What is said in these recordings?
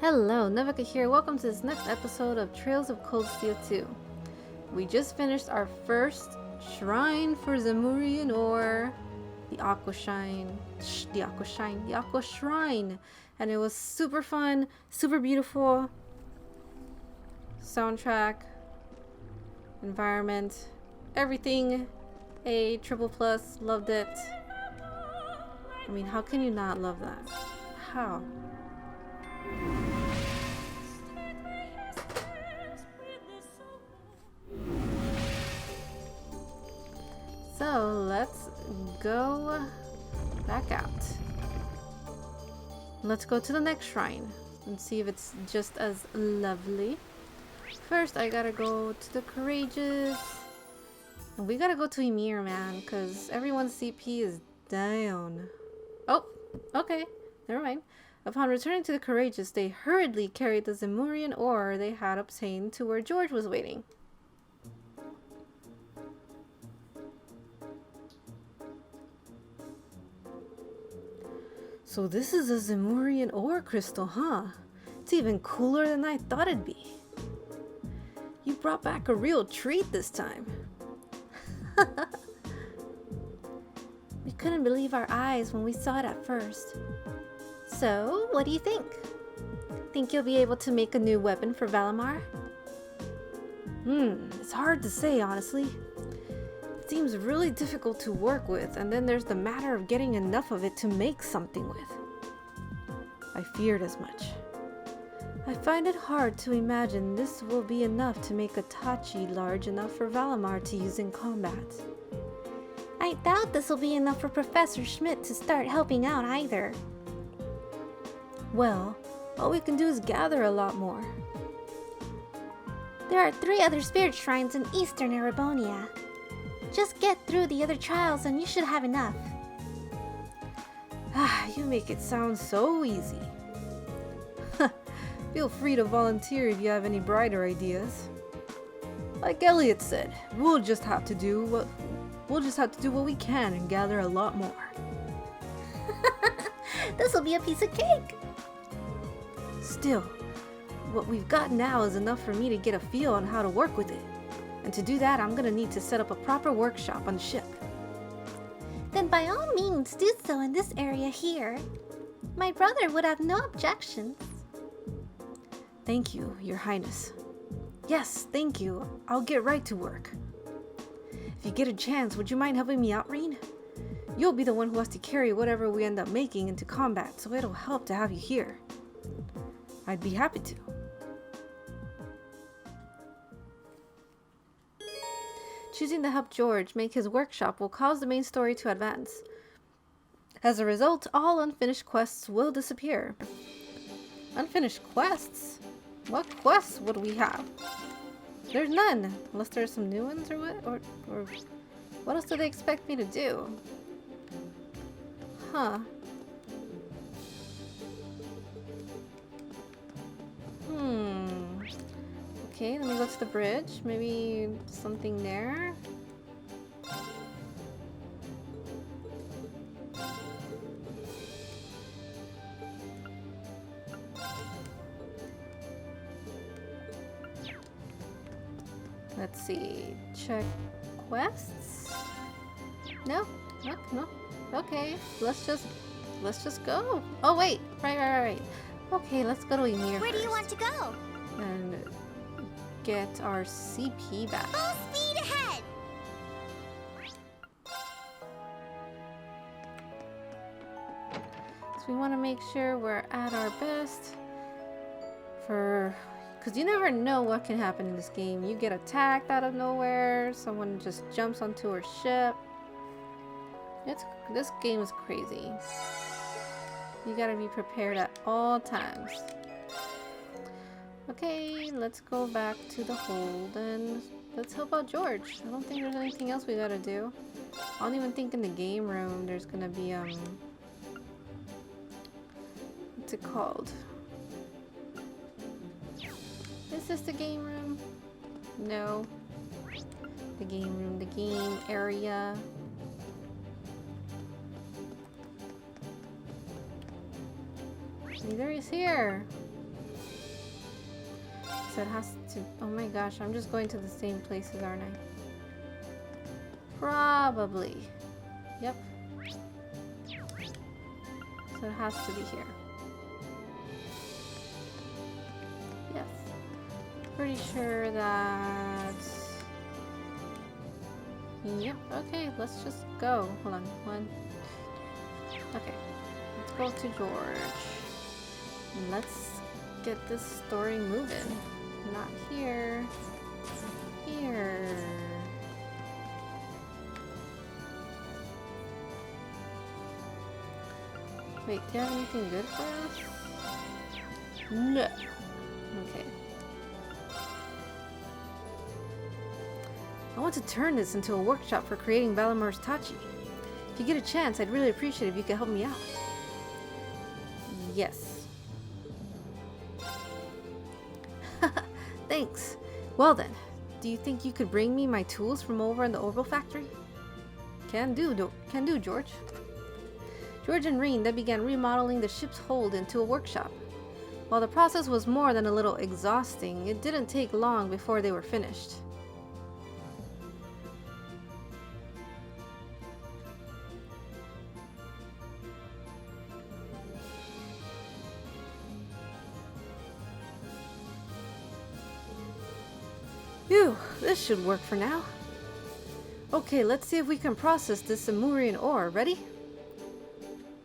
Hello, Nevyka here. Welcome to this next episode of Trails of Cold Steel 2. We just finished our first shrine for Zemurian Ore, the Aqua Shrine, and it was super fun, super beautiful. Soundtrack, environment, everything. A triple plus, loved it. I mean, how can you not love that? How? So let's go back out. Let's go to the next shrine and see if it's just as lovely. First, I gotta go to the Courageous. And we gotta go to Ymir, man, because everyone's CP is down. Oh, okay, never mind. Upon returning to the Courageous, they hurriedly carried the Zemurian ore they had obtained to where George was waiting. So this is a Zemurian ore crystal, huh? It's even cooler than I thought it'd be. You brought back a real treat this time. We couldn't believe our eyes when we saw it at first. So, what do you think? Think you'll be able to make a new weapon for Valimar? It's hard to say, honestly. It seems really difficult to work with, and then there's the matter of getting enough of it to make something with. I feared as much. I find it hard to imagine this will be enough to make a Tachi large enough for Valimar to use in combat. I doubt this will be enough for Professor Schmidt to start helping out either. Well, all we can do is gather a lot more. There are 3 other spirit shrines in eastern Erebonia. Just get through the other trials and you should have enough. You make it sound so easy. Feel free to volunteer if you have any brighter ideas. Like Elliot said, we'll just have to do what we can and gather a lot more. This'll be a piece of cake. Still, what we've got now is enough for me to get a feel on how to work with it. And to do that, I'm gonna need to set up a proper workshop on the ship. Then by all means, do so in this area here. My brother would have no objections. Thank you, Your Highness. Yes, thank you. I'll get right to work. If you get a chance, would you mind helping me out, Reen? You'll be the one who has to carry whatever we end up making into combat, so it'll help to have you here. I'd be happy to. Choosing to help George make his workshop will cause the main story to advance. As a result, all unfinished quests will disappear. Unfinished quests? What quests would we have? There's none, unless there's some new ones or what? Or what else do they expect me to do? Huh. Okay, let me go to the bridge. Maybe something there. Let's see. Check quests. No. Okay, let's just go. Oh wait, right. Okay, let's go to Ymir. Where do you want to go? And get our CP back. Full speed ahead! So we want to make sure we're at our best because you never know what can happen in this game. You get attacked out of nowhere, someone just jumps onto our ship. This game is crazy. You gotta be prepared at all times. Okay, let's go back to the hold and let's help out George. I don't think there's anything else we gotta do. I don't even think in the game room there's gonna be, what's it called? Is this the game room? No. The game room, the game area. Neither is here. So it has to... Oh my gosh, I'm just going to the same places, aren't I? Probably. Yep. So it has to be here. Yes. Pretty sure that... Yep, okay, let's just go. Hold on, one... Okay, let's go to George. And let's get this story moving. Not here. Here. Wait, do you have anything good for us? No. Okay. I want to turn this into a workshop for creating Valamar's Tachi. If you get a chance, I'd really appreciate it if you could help me out. Yes. Thanks. Well then, do you think you could bring me my tools from over in the Orbital Factory? Can do, George. George and Reen then began remodeling the ship's hold into a workshop. While the process was more than a little exhausting, it didn't take long before they were finished. Phew, this should work for now. Okay, let's see if we can process this Amurian ore. Ready?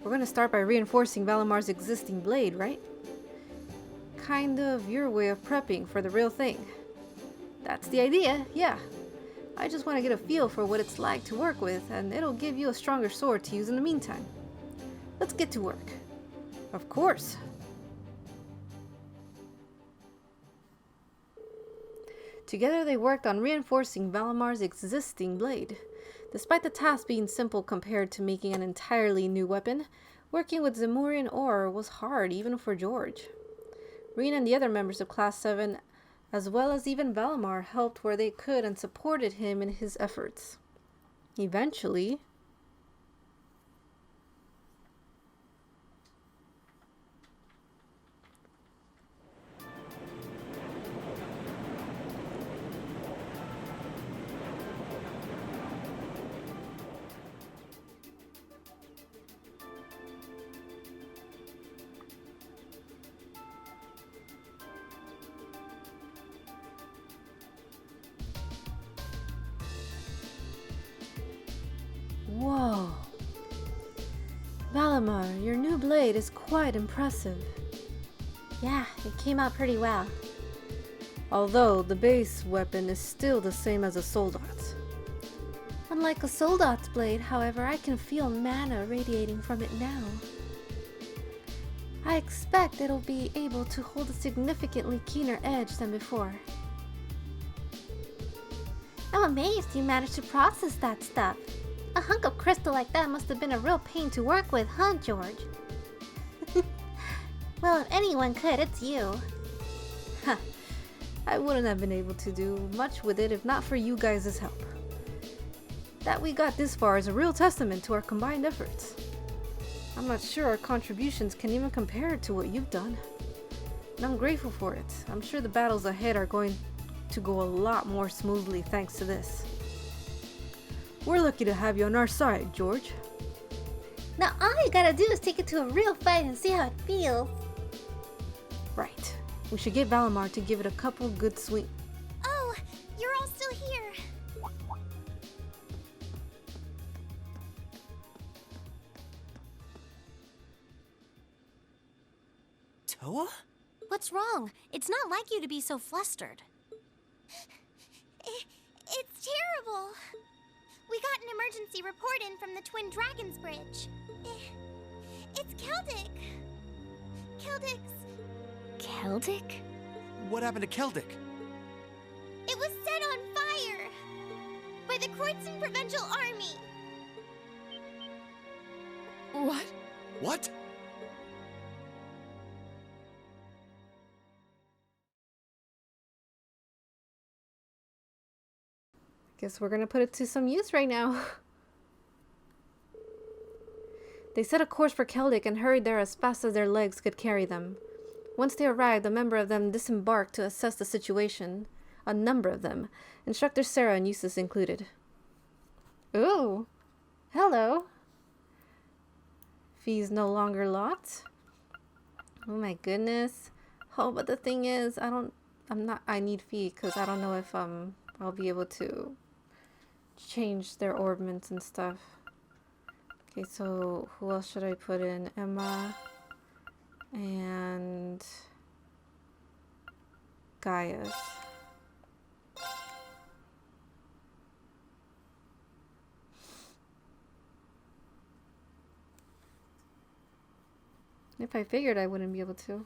We're gonna start by reinforcing Valamar's existing blade, right? Kind of your way of prepping for the real thing. That's the idea, yeah. I just want to get a feel for what it's like to work with, and it'll give you a stronger sword to use in the meantime. Let's get to work. Of course. Together they worked on reinforcing Valamar's existing blade. Despite the task being simple compared to making an entirely new weapon, working with Zemurian ore was hard even for George. Reen and the other members of Class 7, as well as even Valamar, helped where they could and supported him in his efforts. Eventually... Whoa. Valamar, your new blade is quite impressive. Yeah, it came out pretty well. Although the base weapon is still the same as a Soldat's. Unlike a Soldat's blade, however, I can feel mana radiating from it now. I expect it'll be able to hold a significantly keener edge than before. I'm amazed you managed to process that stuff. A hunk of crystal like that must have been a real pain to work with, huh, George? Well, if anyone could, it's you. Huh. I wouldn't have been able to do much with it if not for you guys' help. That we got this far is a real testament to our combined efforts. I'm not sure our contributions can even compare to what you've done. And I'm grateful for it. I'm sure the battles ahead are going to go a lot more smoothly thanks to this. We're lucky to have you on our side, George. Now all you gotta do is take it to a real fight and see how it feels. Right. We should get Valamar to give it a couple good swings. Oh, you're all still here. Toa? What's wrong? It's not like you to be so flustered. It's terrible. We got an emergency report in from the Twin Dragons Bridge. It's Celdic. Celdic? What happened to Celdic? It was set on fire by the Kreuzon Provincial Army. What? What? Guess we're gonna put it to some use right now. They set a course for Celdic and hurried there as fast as their legs could carry them. Once they arrived, a member of them disembarked to assess the situation. A number of them, Instructor Sarah and Eustace included. Ooh, hello. Fees no longer locked. Oh my goodness. Oh, but the thing is, I need fee because I don't know if I'll be able to change their orbments and stuff. Okay, so who else should I put in? Emma and Gaius. If I figured I wouldn't be able to.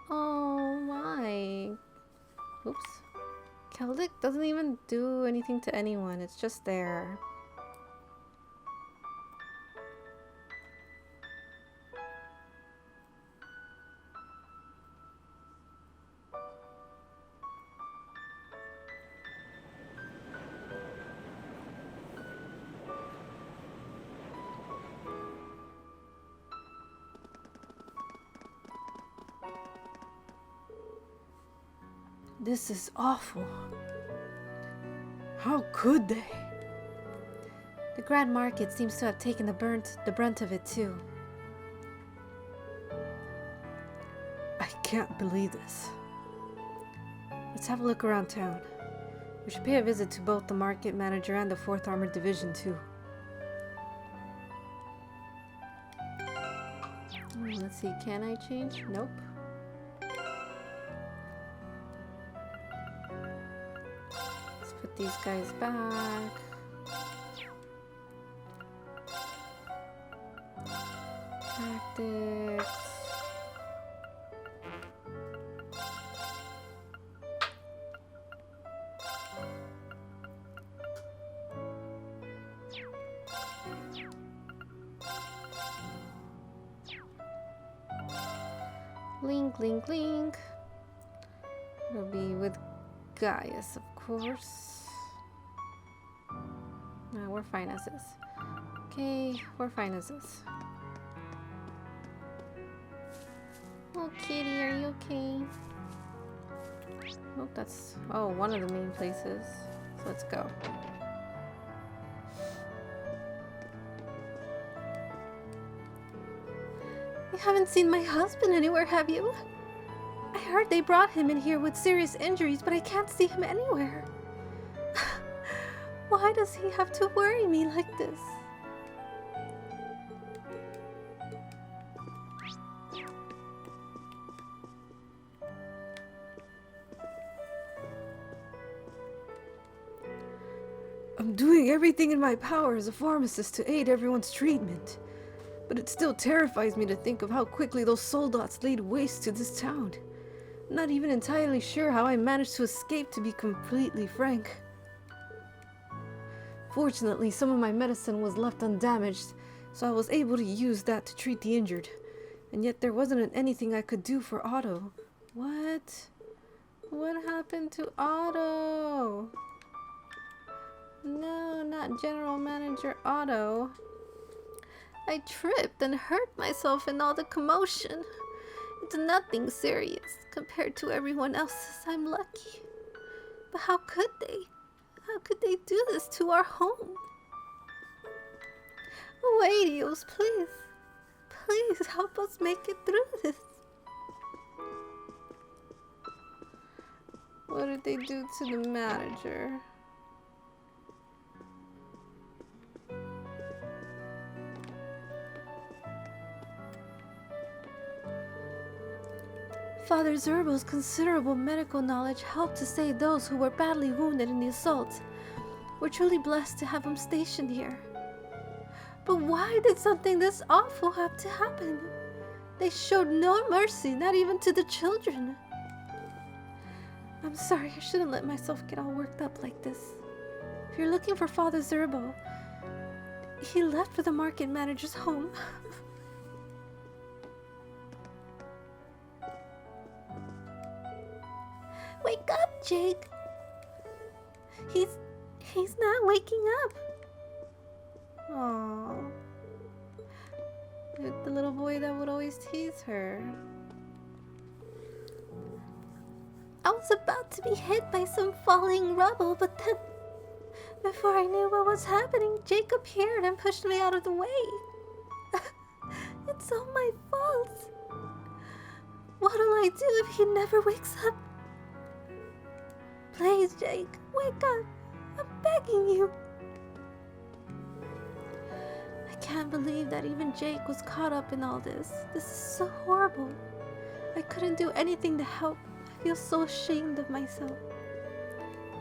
Oh my. Oops. Celdic doesn't even do anything to anyone. It's just there. This is awful. How could they? The Grand Market seems to have taken the brunt of it too. I can't believe this. Let's have a look around town. We should pay a visit to both the market manager and the 4th Armored Division too. Let's see, can I change? Nope. Put these guys back. Tactics. Link, link, link. It'll be with Gaius, of course. No, we're fine as is. Okay, we're fine as is. Oh, kitty, are you okay? Oh, that's... Oh, one of the main places. So let's go. You haven't seen my husband anywhere, have you? I heard they brought him in here with serious injuries, but I can't see him anywhere. Why does he have to worry me like this? I'm doing everything in my power as a pharmacist to aid everyone's treatment. But it still terrifies me to think of how quickly those soldats laid waste to this town. I'm not even entirely sure how I managed to escape, to be completely frank. Fortunately, some of my medicine was left undamaged, so I was able to use that to treat the injured. And yet there wasn't anything I could do for Otto. What? What happened to Otto? No, not General Manager Otto. I tripped and hurt myself in all the commotion. It's nothing serious compared to everyone else's. I'm lucky. But how could they? How could they do this to our home? Radios, please. Please help us make it through this. What did they do to the manager? Father Zerbo's considerable medical knowledge helped to save those who were badly wounded in the assault. We're truly blessed to have him stationed here. But why did something this awful have to happen? They showed no mercy, not even to the children. I'm sorry, I shouldn't let myself get all worked up like this. If you're looking for Father Zerbo, he left for the market manager's home. Wake up, Jake. He's not waking up. Aww. The little boy that would always tease her. I was about to be hit by some falling rubble, but then, before I knew what was happening, Jake appeared and pushed me out of the way. It's all my fault. What'll I do if he never wakes up? Please, Jake, wake up. I'm begging you. I can't believe that even Jake was caught up in all this. This is so horrible. I couldn't do anything to help. I feel so ashamed of myself.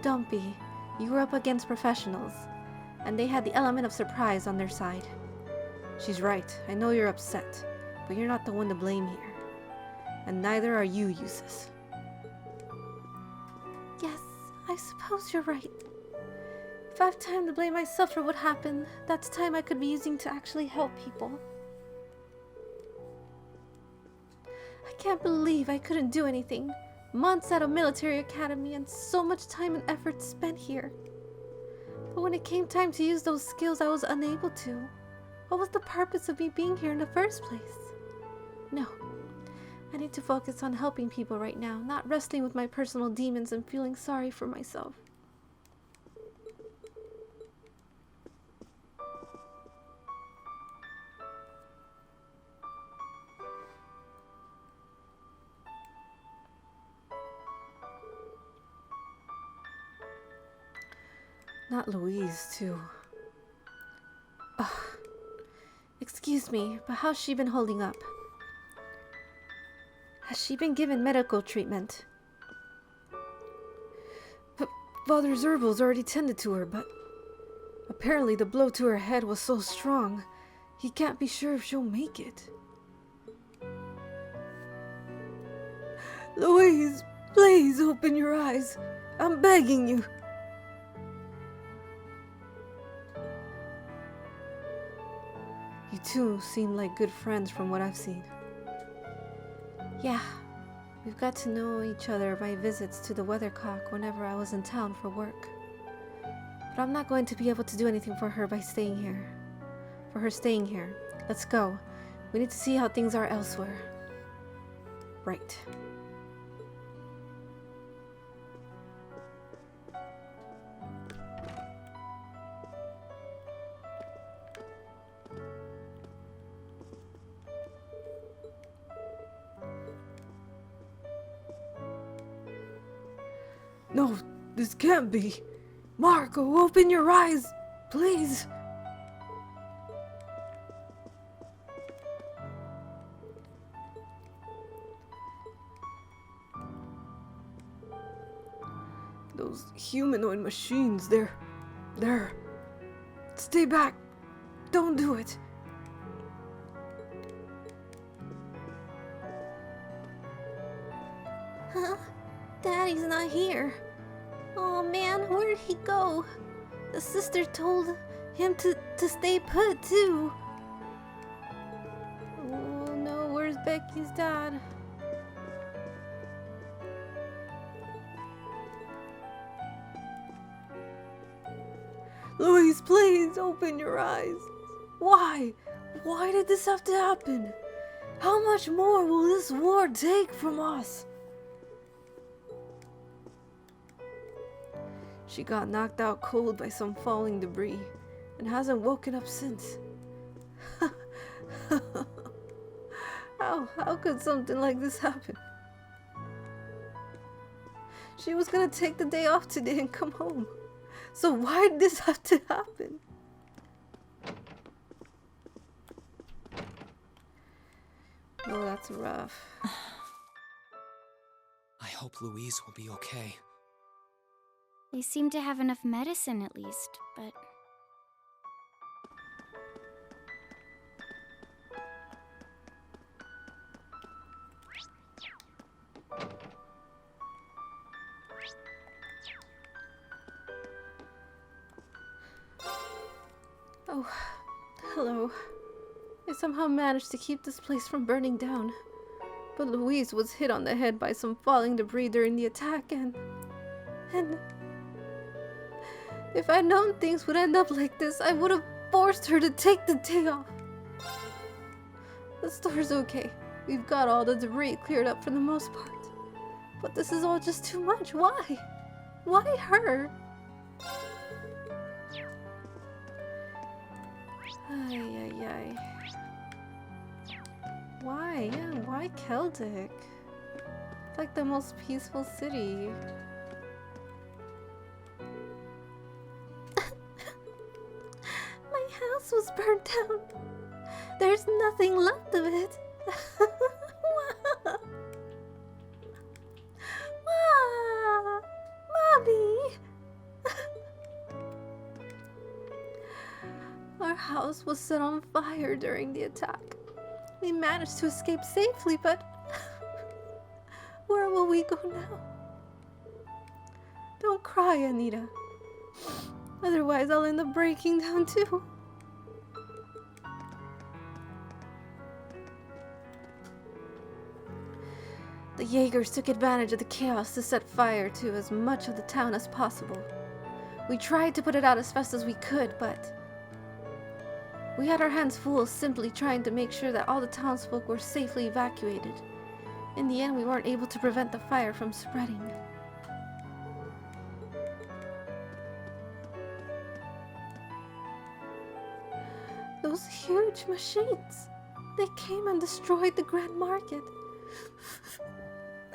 Don't be. You were up against professionals, and they had the element of surprise on their side. She's right. I know you're upset, but you're not the one to blame here. And neither are you, Yusis. Yes, I suppose you're right. If I have time to blame myself for what happened, that's time I could be using to actually help people. I can't believe I couldn't do anything. Months at a military academy and so much time and effort spent here. But when it came time to use those skills, I was unable to. What was the purpose of me being here in the first place? No. I need to focus on helping people right now, not wrestling with my personal demons and feeling sorry for myself. Not Louise, too. Ugh. Excuse me, but how's she been holding up? Has she been given medical treatment? Father Zerbel's already tended to her, but apparently the blow to her head was so strong, he can't be sure if she'll make it. Louise, please open your eyes. I'm begging you. You two seem like good friends from what I've seen. Yeah, we've got to know each other by visits to the Weathercock whenever I was in town for work. But I'm not going to be able to do anything for her by staying here. For her staying here. Let's go. We need to see how things are elsewhere. Right. No, this can't be. Marco, open your eyes, please. Those humanoid machines, they're... Stay back. Don't do it. Huh? Daddy's not here. Oh man, where did he go? The sister told him to stay put too. Oh no, where's Becky's dad? Louise, please open your eyes. Why? Why did this have to happen? How much more will this war take from us? She got knocked out cold by some falling debris and hasn't woken up since. How could something like this happen? She was gonna take the day off today and come home. So why did this have to happen? Oh, that's rough. I hope Louise will be okay. They seem to have enough medicine at least, but... Oh, hello. I somehow managed to keep this place from burning down. But Louise was hit on the head by some falling debris during the attack and if I'd known things would end up like this, I would have forced her to take the day off. The store's okay. We've got all the debris cleared up for the most part. But this is all just too much. Why? Why her? Ay, ay, ay. Why? Yeah, why Celdic? It's like the most peaceful city. My house was burnt down. There's nothing left of it. Mommy! Our house was set on fire during the attack. We managed to escape safely, but where will we go now? Don't cry, Anita. Otherwise, I'll end up breaking down too. The Jaegers took advantage of the chaos to set fire to as much of the town as possible. We tried to put it out as fast as we could, but we had our hands full simply trying to make sure that all the townsfolk were safely evacuated. In the end, we weren't able to prevent the fire from spreading. Those huge machines! They came and destroyed the Grand Market.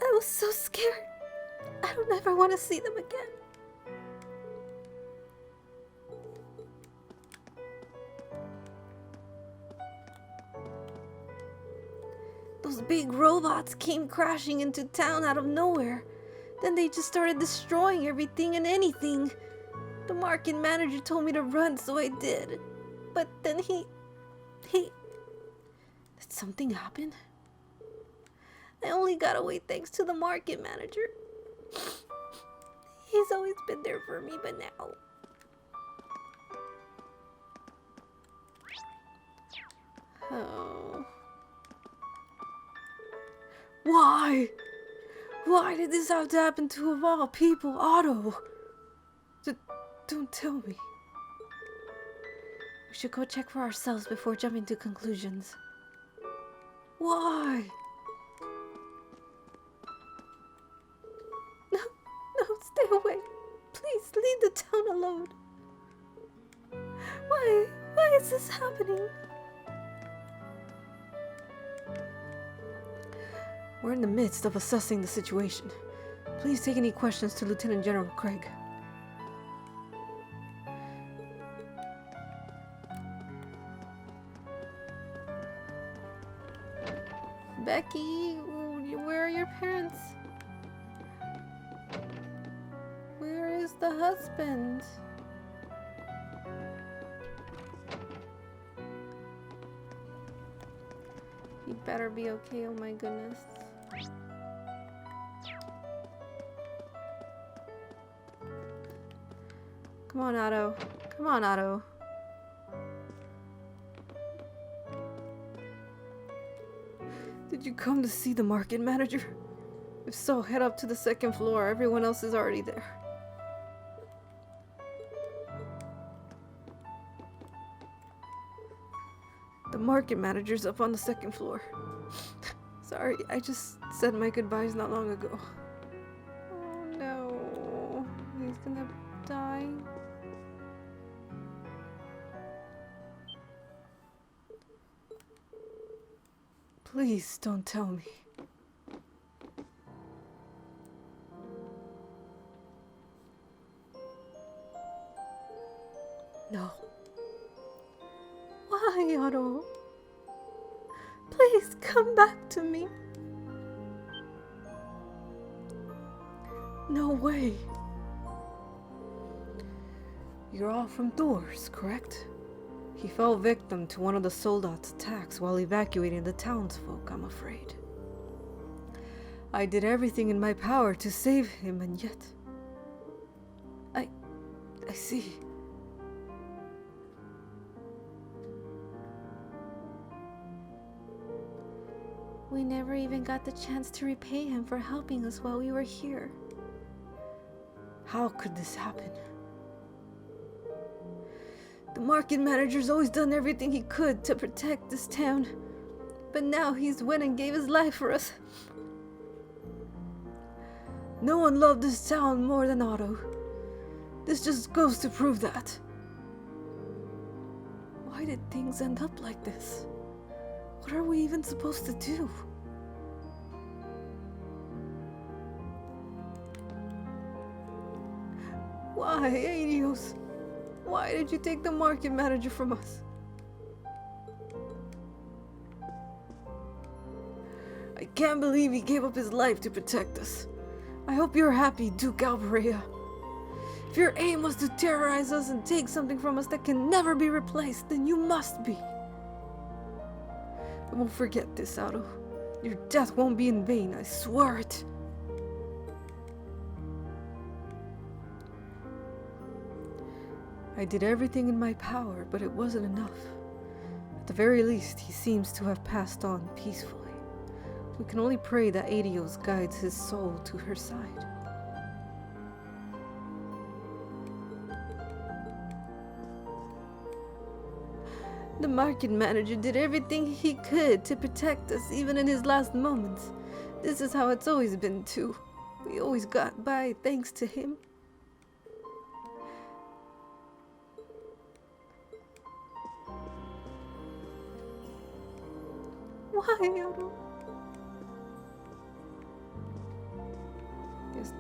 I was so scared. I don't ever want to see them again. Those big robots came crashing into town out of nowhere. Then they just started destroying everything and anything. The market manager told me to run, so I did. But then he... Did something happen? I only got away thanks to the market manager. He's always been there for me, but now... Oh... Why? Why did this have to happen to, of all people, Otto? Don't tell me. We should go check for ourselves before jumping to conclusions. Why? No, stay away. Please leave the town alone. Why is this happening? We're in the midst of assessing the situation. Please take any questions to Lieutenant General Craig. Becky, where are your parents? Where is the husband? You better be okay, oh my goodness. Come on, Otto. Come on, Otto. Did you come to see the market manager? If so, head up to the second floor. Everyone else is already there. The market manager's up on the second floor. Sorry, I just said my goodbyes not long ago. Oh no. He's gonna die. Please don't tell me. No. Why, Otto? Please come back to me. No way. You're all from Doors, correct? He fell victim to one of the soldads' attacks while evacuating the townsfolk, I'm afraid. I did everything in my power to save him, and yet... I see. We never even got the chance to repay him for helping us while we were here. How could this happen? The market manager's always done everything he could to protect this town. But now he's went and gave his life for us. No one loved this town more than Otto. This just goes to prove that. Why did things end up like this? What are we even supposed to do? Why, Adios? Why did you take the market manager from us? I can't believe he gave up his life to protect us. I hope you're happy, Duke Alvaria. If your aim was to terrorize us and take something from us that can never be replaced, then you must be. I won't forget this, Otto. Your death won't be in vain, I swear it. I did everything in my power, but it wasn't enough. At the very least, he seems to have passed on peacefully. We can only pray that Adios guides his soul to her side. The market manager did everything he could to protect us, even in his last moments. This is how it's always been, too. We always got by thanks to him. Why, Otto? Yes.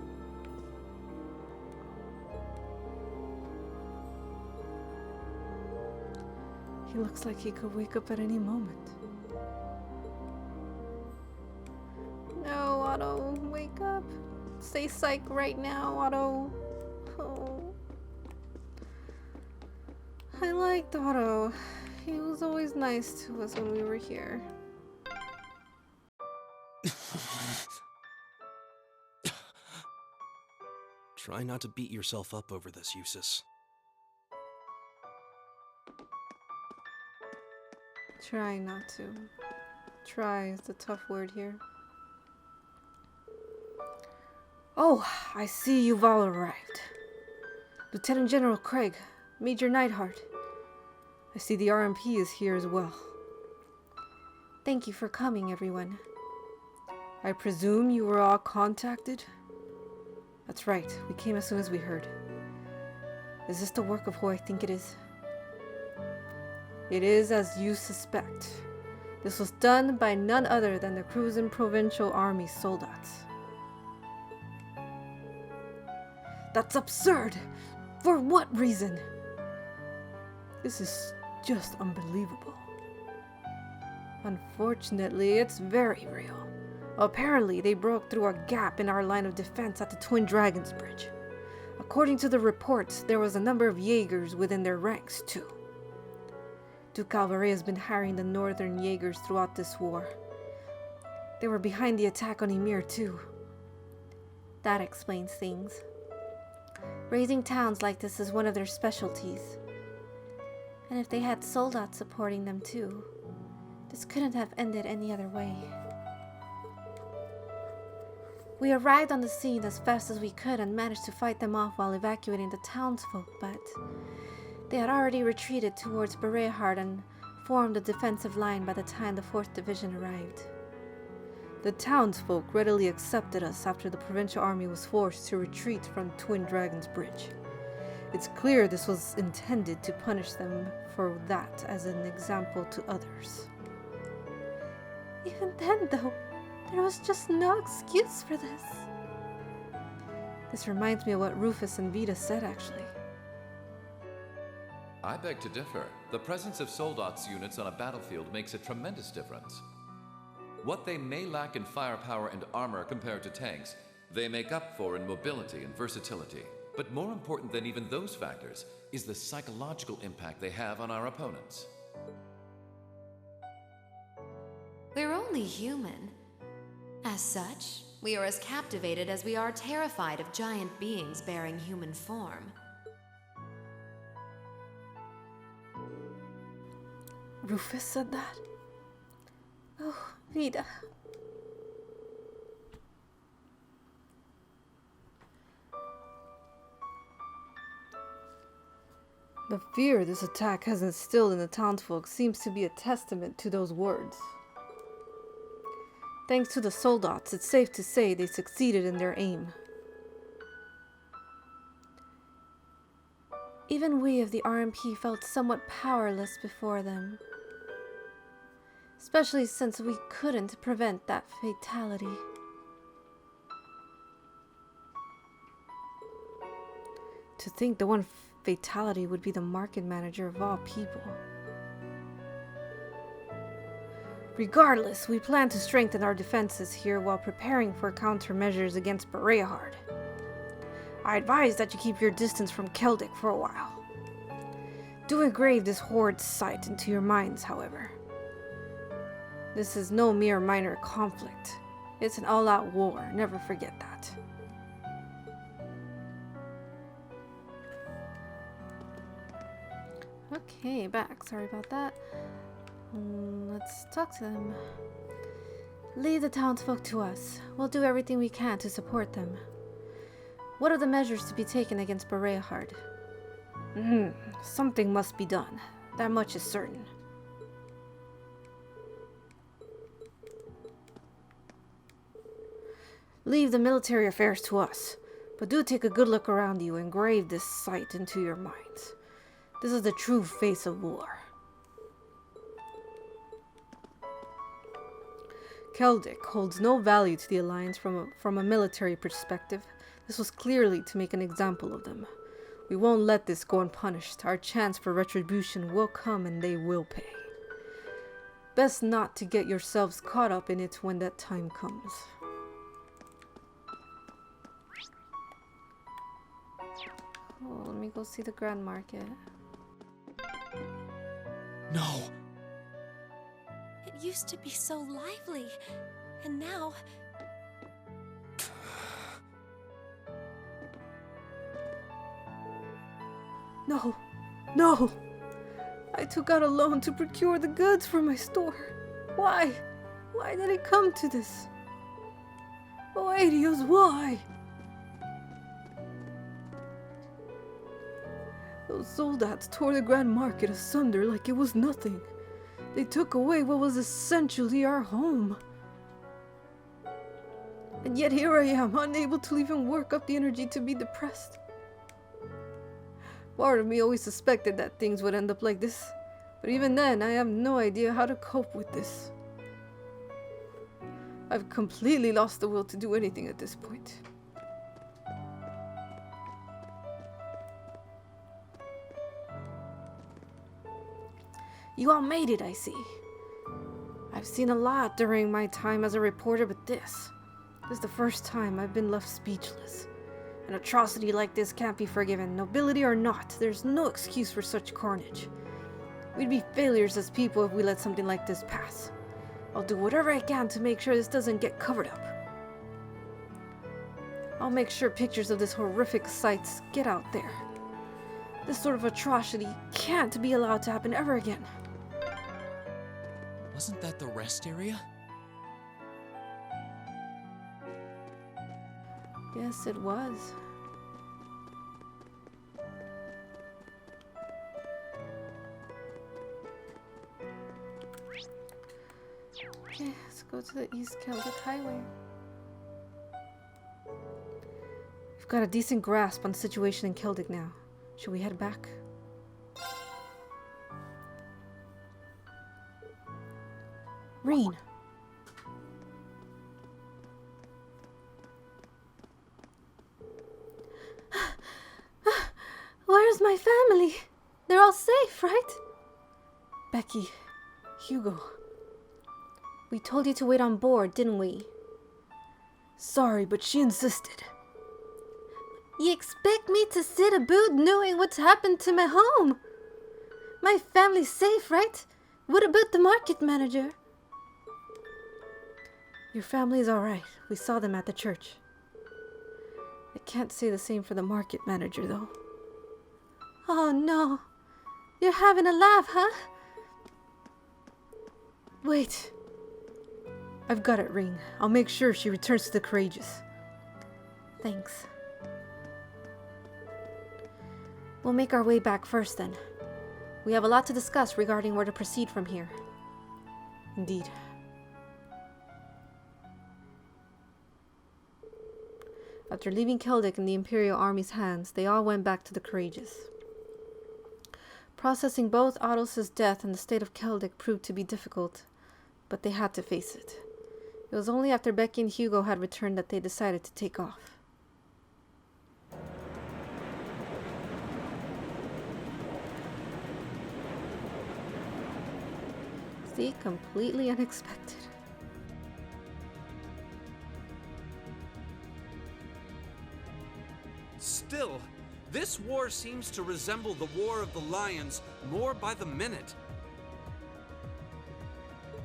He looks like he could wake up at any moment. No, Otto, wake up. Say psych right now, Otto. Oh. I liked Otto. He was always nice to us when we were here. Try not to beat yourself up over this, Eustace. Try not to. Try is the tough word here. Oh, I see you've all arrived. Lieutenant General Craig, Major Neidhart. I see the RMP is here as well. Thank you for coming, everyone. I presume you were all contacted? That's right, we came as soon as we heard. Is this the work of who I think it is? It is as you suspect. This was done by none other than the Cruisin' Provincial Army soldats. That's absurd! For what reason? This is just unbelievable. Unfortunately, it's very real. Apparently, they broke through a gap in our line of defense at the Twin Dragons Bridge. According to the reports, there was a number of Jaegers within their ranks, too. Duke Alvaria has been hiring the Northern Jaegers throughout this war. They were behind the attack on Ymir, too. That explains things. Raising towns like this is one of their specialties. And if they had soldats supporting them, too, this couldn't have ended any other way. We arrived on the scene as fast as we could and managed to fight them off while evacuating the townsfolk, but they had already retreated towards Berehard and formed a defensive line by the time the 4th Division arrived. The townsfolk readily accepted us after the provincial army was forced to retreat from Twin Dragons Bridge. It's clear this was intended to punish them for that as an example to others. Even then, though, there was just no excuse for this. This reminds me of what Rufus and Vita said, actually. I beg to differ. The presence of soldats units on a battlefield makes a tremendous difference. What they may lack in firepower and armor compared to tanks, they make up for in mobility and versatility. But more important than even those factors is the psychological impact they have on our opponents. We're only human. As such, we are as captivated as we are terrified of giant beings bearing human form. Rufus said that? Oh, Vida. The fear this attack has instilled in the townsfolk seems to be a testament to those words. Thanks to the Soldats, it's safe to say they succeeded in their aim. Even we of the RMP felt somewhat powerless before them. Especially since we couldn't prevent that fatality. To think the one fatality would be the market manager of all people. Regardless, we plan to strengthen our defenses here while preparing for countermeasures against Berehard. I advise that you keep your distance from Celdic for a while. Do engrave this horrid sight into your minds, however. This is no mere minor conflict. It's an all-out war, never forget that. Okay, back. Sorry about that. Let's talk to them. Leave the townsfolk to us. We'll do everything we can to support them. What are the measures to be taken against Berehard? Something must be done. That much is certain. Leave the military affairs to us, but do take a good look around you and engrave this sight into your minds. This is the true face of war. Celdic holds no value to the Alliance from a military perspective. This was clearly to make an example of them. We won't let this go unpunished. Our chance for retribution will come and they will pay. Best not to get yourselves caught up in it when that time comes. Oh, let me go see the Grand Market. No! It used to be so lively, and now... No, no! I took out a loan to procure the goods for my store. Why? Why did it come to this? Oh, Adios, why? Those soldats tore the Grand Market asunder like it was nothing. They took away what was essentially our home. And yet here I am, unable to even work up the energy to be depressed. Part of me always suspected that things would end up like this, but even then, I have no idea how to cope with this. I've completely lost the will to do anything at this point. You all made it, I see. I've seen a lot during my time as a reporter, but this is the first time I've been left speechless. An atrocity like this can't be forgiven, nobility or not. There's no excuse for such carnage. We'd be failures as people if we let something like this pass. I'll do whatever I can to make sure this doesn't get covered up. I'll make sure pictures of this horrific sights get out there. This sort of atrocity can't be allowed to happen ever again. Wasn't that the rest area? Yes, it was. Okay, let's go to the East Celtic Highway. We've got a decent grasp on the situation in Celtic now. Should we head back? Reen. Where's my family? They're all safe, right? Becky. Hugo. We told you to wait on board, didn't we? Sorry, but she insisted. You expect me to sit about knowing what's happened to my home? My family's safe, right? What about the market manager? Your family's alright. We saw them at the church. I can't say the same for the market manager, though. Oh no. You're having a laugh, huh? Wait. I've got it, Reen. I'll make sure she returns to the Courageous. Thanks. We'll make our way back first, then. We have a lot to discuss regarding where to proceed from here. Indeed. After leaving Celdic in the Imperial Army's hands, they all went back to the Courageous. Processing both Otto's death and the state of Celdic proved to be difficult, but they had to face it. It was only after Becky and Hugo had returned that they decided to take off. See, completely unexpected. Still, this war seems to resemble the War of the Lions more by the minute.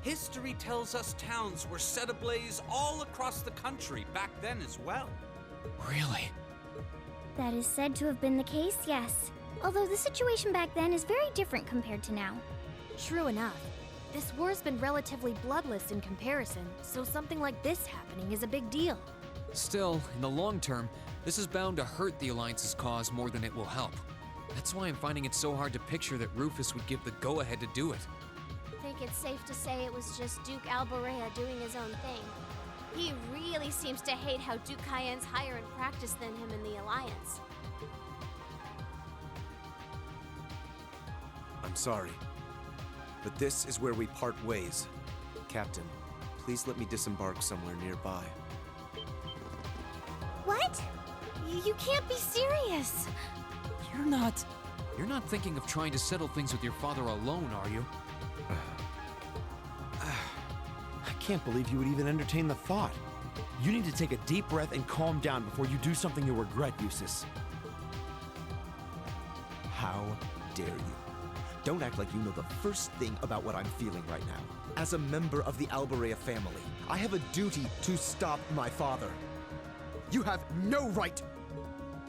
History tells us towns were set ablaze all across the country back then as well. Really? That is said to have been the case, yes. Although the situation back then is very different compared to now. True enough. This war's been relatively bloodless in comparison, so something like this happening is a big deal. Still, in the long term, this is bound to hurt the Alliance's cause more than it will help. That's why I'm finding it so hard to picture that Rufus would give the go-ahead to do it. I think it's safe to say it was just Duke Alborea doing his own thing. He really seems to hate how Duke Cayenne's higher in practice than him in the Alliance. I'm sorry, but this is where we part ways. Captain, please let me disembark somewhere nearby. What? You can't be serious! You're not thinking of trying to settle things with your father alone, are you? I can't believe you would even entertain the thought. You need to take a deep breath and calm down before you do something you'll regret, Eustace. How dare you? Don't act like you know the first thing about what I'm feeling right now. As a member of the Alborea family, I have a duty to stop my father. You have no right!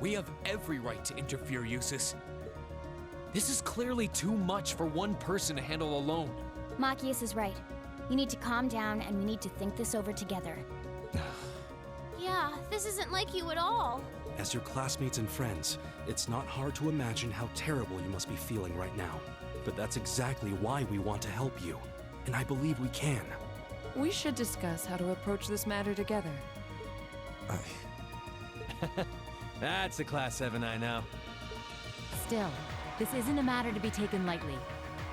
We have every right to interfere, Eustace. This is clearly too much for one person to handle alone. Machias is right. You need to calm down and we need to think this over together. Yeah, this isn't like you at all. As your classmates and friends, it's not hard to imagine how terrible you must be feeling right now. But that's exactly why we want to help you. And I believe we can. We should discuss how to approach this matter together. That's a Class 7 I know. Still, this isn't a matter to be taken lightly.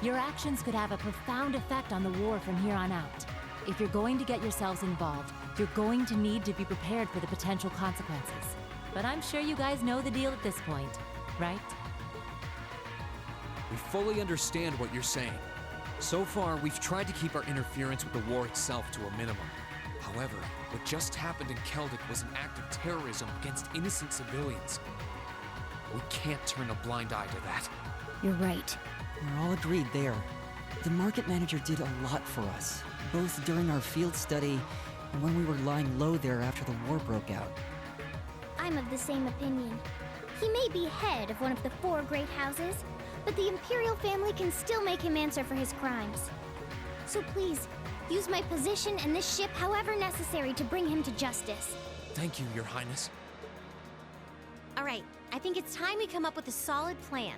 Your actions could have a profound effect on the war from here on out. If you're going to get yourselves involved, you're going to need to be prepared for the potential consequences. But I'm sure you guys know the deal at this point, right? We fully understand what you're saying. So far, we've tried to keep our interference with the war itself to a minimum. However, what just happened in Celdic was an act of terrorism against innocent civilians. We can't turn a blind eye to that. You're right. We're all agreed there. The market manager did a lot for us, both during our field study and when we were lying low there after the war broke out. I'm of the same opinion. He may be head of one of the 4 great houses, but the Imperial family can still make him answer for his crimes. So please, use my position and this ship however necessary to bring him to justice. Thank you, Your Highness. Alright, I think it's time we come up with a solid plan.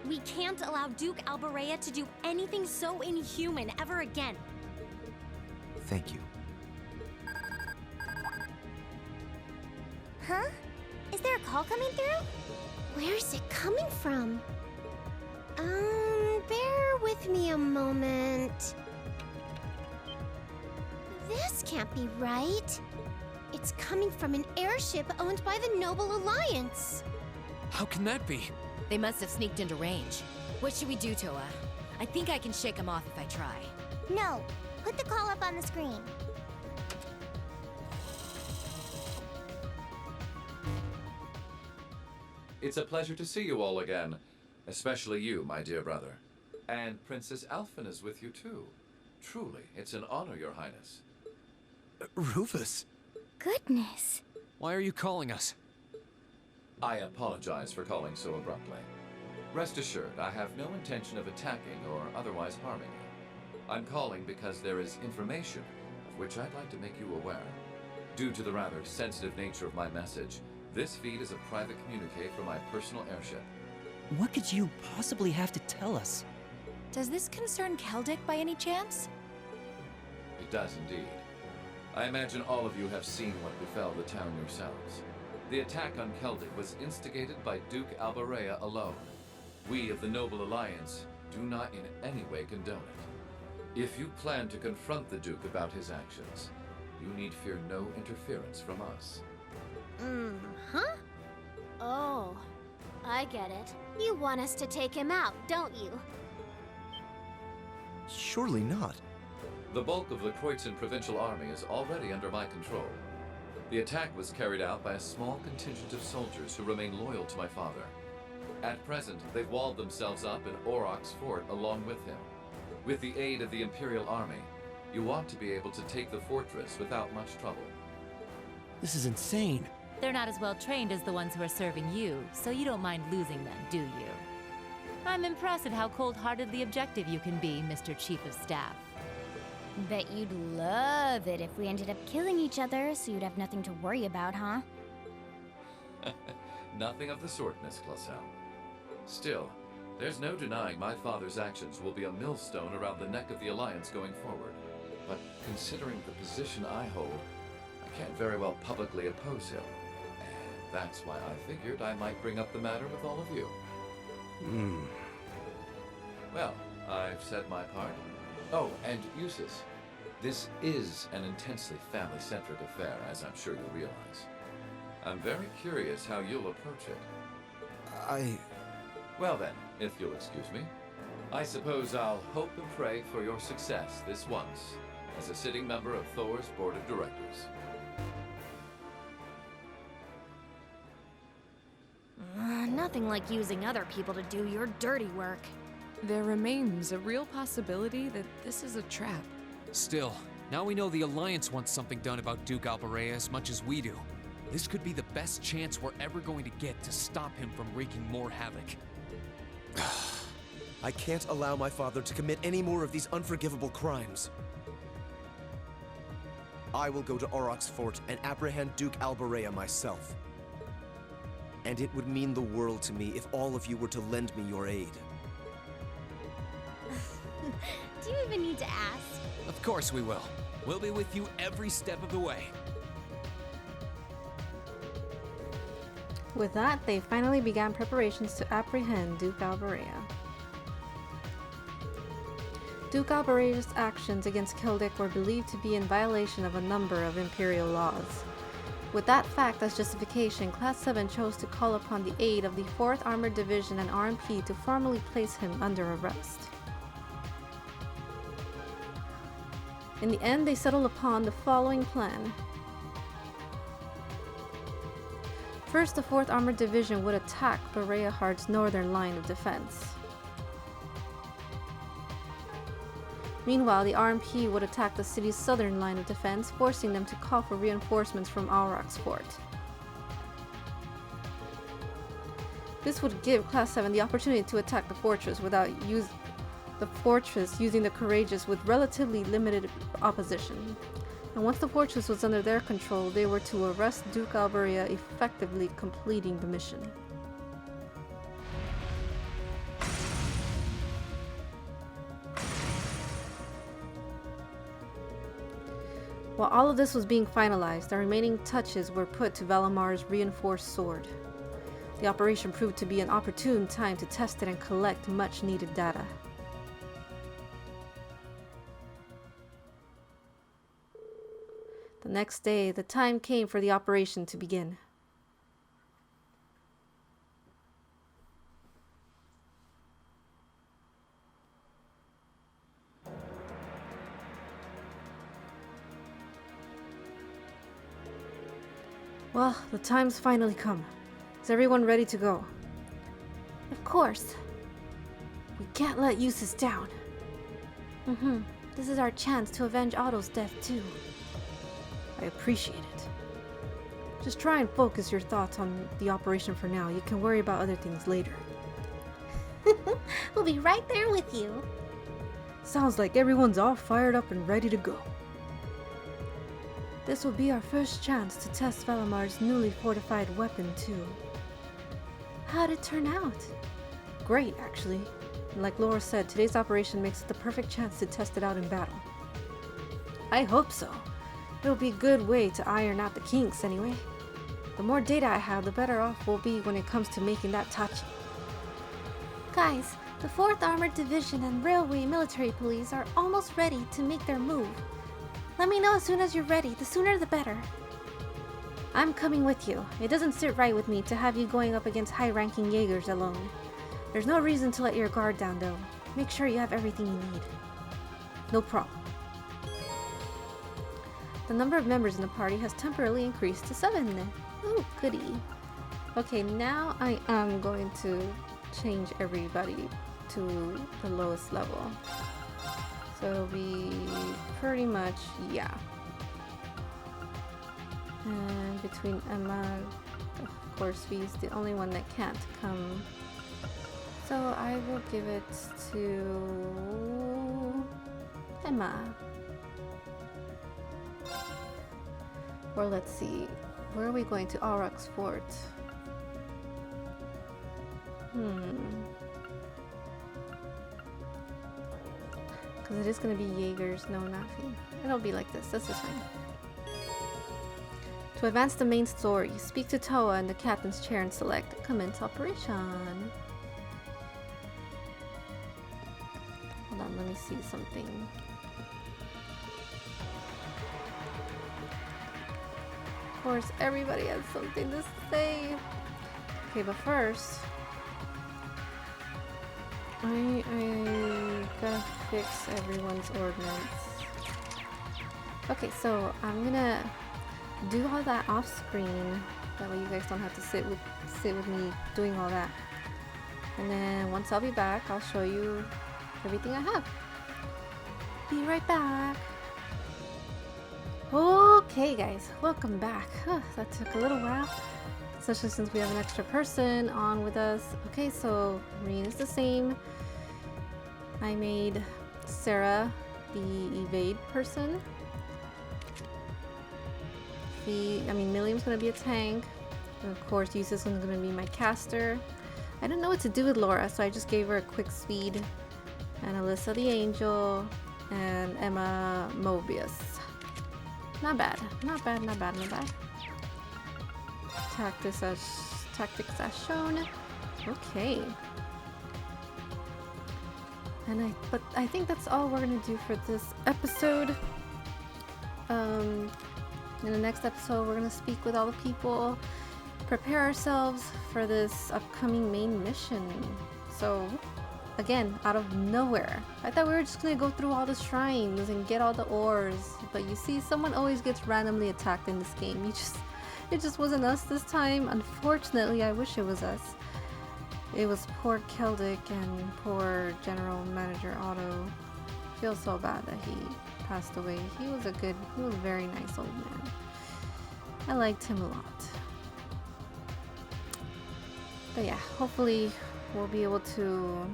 We can't allow Duke Alborea to do anything so inhuman ever again. Thank you. Huh? Is there a call coming through? Where's it coming from? Bear with me a moment. This can't be right. It's coming from an airship owned by the Noble Alliance. How can that be? They must have sneaked into range. What should we do, Toa? I think I can shake them off if I try. No. Put the call up on the screen. It's a pleasure to see you all again. Especially you, my dear brother. And Princess Alphen is with you too. Truly, it's an honor, Your Highness. Rufus? Goodness. Why are you calling us? I apologize for calling so abruptly. Rest assured, I have no intention of attacking or otherwise harming you. I'm calling because there is information of which I'd like to make you aware. Due to the rather sensitive nature of my message, this feed is a private communique from my personal airship. What could you possibly have to tell us? Does this concern Celdic by any chance? It does indeed. I imagine all of you have seen what befell the town yourselves. The attack on Celdic was instigated by Duke Alberea alone. We of the Noble Alliance do not in any way condone it. If you plan to confront the Duke about his actions, you need fear no interference from us. Huh? Oh, I get it. You want us to take him out, don't you? Surely not. The bulk of the Kreutzen Provincial Army is already under my control. The attack was carried out by a small contingent of soldiers who remain loyal to my father. At present, they've walled themselves up in Auroch's fort along with him. With the aid of the Imperial Army, you ought to be able to take the fortress without much trouble. This is insane. They're not as well trained as the ones who are serving you, so you don't mind losing them, do you? I'm impressed at how cold-heartedly objective you can be, Mr. Chief of Staff. Bet you'd love it if we ended up killing each other, so you'd have nothing to worry about, huh? Nothing of the sort, Miss Clausel. Still, there's no denying my father's actions will be a millstone around the neck of the Alliance going forward. But considering the position I hold, I can't very well publicly oppose him. And that's why I figured I might bring up the matter with all of you. Well, I've said my part. Oh, and Eustace, this is an intensely family-centric affair, as I'm sure you'll realize. I'm very curious how you'll approach it. Well then, if you'll excuse me, I suppose I'll hope and pray for your success this once, as a sitting member of Thor's Board of Directors. Nothing like using other people to do your dirty work. There remains a real possibility that this is a trap. Still, now we know the Alliance wants something done about Duke Alberea as much as we do. This could be the best chance we're ever going to get to stop him from wreaking more havoc. I can't allow my father to commit any more of these unforgivable crimes. I will go to Auroch's fort and apprehend Duke Alberea myself. And it would mean the world to me if all of you were to lend me your aid. Do you even need to ask? Of course we will. We'll be with you every step of the way. With that, they finally began preparations to apprehend Duke Alberea. Duke Alberea's actions against Celdic were believed to be in violation of a number of Imperial laws. With that fact as justification, Class 7 chose to call upon the aid of the 4th Armored Division and RMP to formally place him under arrest. In the end, they settled upon the following plan. First, the 4th Armored Division would attack Berea Hard's northern line of defense. Meanwhile, the RMP would attack the city's southern line of defense, forcing them to call for reinforcements from Auroch's fort. This would give Class 7 the opportunity to attack the fortress using the courageous with relatively limited opposition. And once the fortress was under their control, they were to arrest Duke Alberea, effectively completing the mission. While all of this was being finalized, the remaining touches were put to Valamar's reinforced sword. The operation proved to be an opportune time to test it and collect much needed data. The next day, the time came for the operation to begin. Well, the time's finally come. Is everyone ready to go? Of course. We can't let Eustace down. This is our chance to avenge Otto's death too. I appreciate it. Just try and focus your thoughts on the operation for now. You can worry about other things later. We'll be right there with you. Sounds like everyone's all fired up and ready to go. This will be our first chance to test Valamar's newly fortified weapon too. How'd it turn out? Great, actually. And like Laura said, today's operation makes it the perfect chance to test it out in battle. I hope so. It'll be a good way to iron out the kinks anyway. The more data I have, the better off we'll be when it comes to making that Tachi. Guys, the 4th Armored Division and Railway Military Police are almost ready to make their move. Let me know as soon as you're ready. The sooner the better. I'm coming with you. It doesn't sit right with me to have you going up against high-ranking Jaegers alone. There's no reason to let your guard down, though. Make sure you have everything you need. No problem. The number of members in the party has temporarily increased to 7. Ooh, goody. Okay, now I am going to change everybody to the lowest level. So it'll be pretty much, yeah. And between Emma, of course, V's the only one that can't come. So I will give it to Emma. Or let's see, where are we going to? Aurochs Fort. Because it is going to be Jaegers, no Nafi. It'll be like this, that's fine. To advance the main story, speak to Toa in the captain's chair and select commence operation. Hold on, let me see something. Of course, everybody has something to say. Okay, but first, I gotta fix everyone's ordnance. Okay, so I'm gonna do all that off screen. That way you guys don't have to sit with me doing all that. And then once I'll be back, I'll show you everything I have. Be right back. Okay guys, welcome back. That took a little while, especially since we have an extra person on with us. Okay, so Marine is the same. I made Sarah the evade person. Milliam's gonna be a tank. And of course, Yusa's is gonna be my caster. I didn't know what to do with Laura, so I just gave her a quick speed. And Alyssa the angel. And Emma Mobius. Not bad. Not bad, not bad, not bad. Tactics as shown. Okay. But I think that's all we're gonna do for this episode. In the next episode, we're gonna speak with all the people, prepare ourselves for this upcoming main mission. So, again, out of nowhere. I thought we were just gonna go through all the shrines and get all the ores, but you see, someone always gets randomly attacked in this game. It just wasn't us this time. Unfortunately, I wish it was us. It was poor Celdic and poor General Manager Otto. I feel so bad that he passed away. He was a very nice old man. I liked him a lot. But yeah, hopefully we'll be able to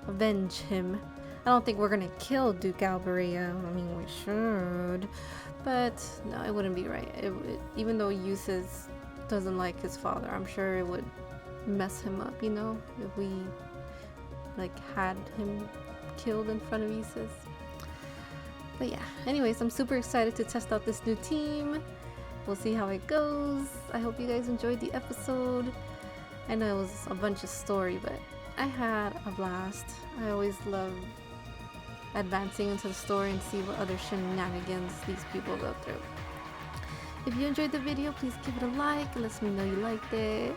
avenge him. I don't think we're gonna kill Duke Alberia. I mean, we should, but no, it wouldn't be right. Even though Eustace doesn't like his father, I'm sure it would mess him up, you know, if we had him killed in front of Eustace. But yeah, anyways, I'm super excited to test out this new team. We'll see how it goes. I hope you guys enjoyed the episode. I know it was a bunch of story, but I had a blast. I always love advancing into the story and see what other shenanigans these people go through. If you enjoyed the video, please give it a like. It lets me know you liked it,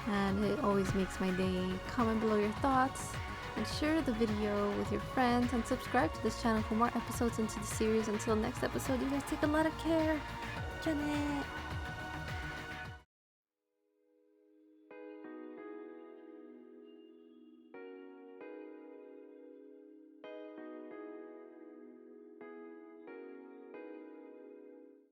and it always makes my day. Comment below your thoughts and share the video with your friends, and subscribe to this channel for more episodes into the series. Until next episode, you guys take a lot of care. Janet.